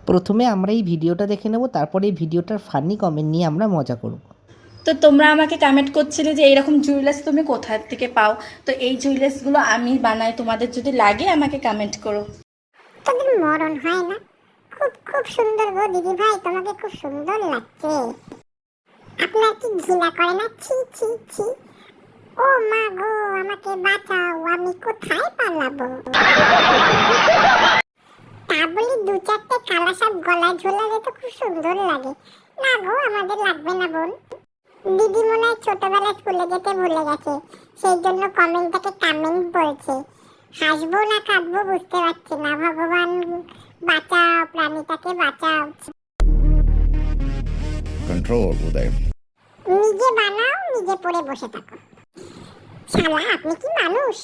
প্রথমে আমরা এই ভিডিওটা দেখে নেব, তারপরে এই ভিডিওটার ফানি কমেন্ট নিয়ে আমরা মজা করব। তো তোমরা আমাকে কমেন্ট করছিলে যে এইরকম জুয়েলার্স তুমি কোথা থেকে পাও। তো এই জুয়েলার্সগুলো আমি বানাই, তোমাদের যদি লাগে আমাকে কমেন্ট করো। তোদের মরণ হয় না? খুব খুব সুন্দর গো দিদি ভাই, তোমাকে খুব সুন্দর লাগছে। আপনার কি ঘৃণা করে না? ছি ছি ছি। ও মা গো, আমাকে বাঁচাও, আমি কোথায় পালাবো? তা বলি দু চারটে কালা সাপ গলায় ঝোলালে তো খুব সুন্দর লাগে। না গো, আমাদের লাগবে না বোন। দিদি মনে হয় ছোটবেলায় স্কুলে যেতে ভুলে গেছে, সেই জন্য কমেন্টটাকে কামেন্ট বলছে। হাসবো না কাঁদবো বুঝতে পারছি না। ভগবান বাঁচাও, প্রাণীটাকে বাঁচাও। Control, Uday. নিজে বানাও, নিজে পড়ে বসে থাকো। শালা, আপনি কি মানুষ?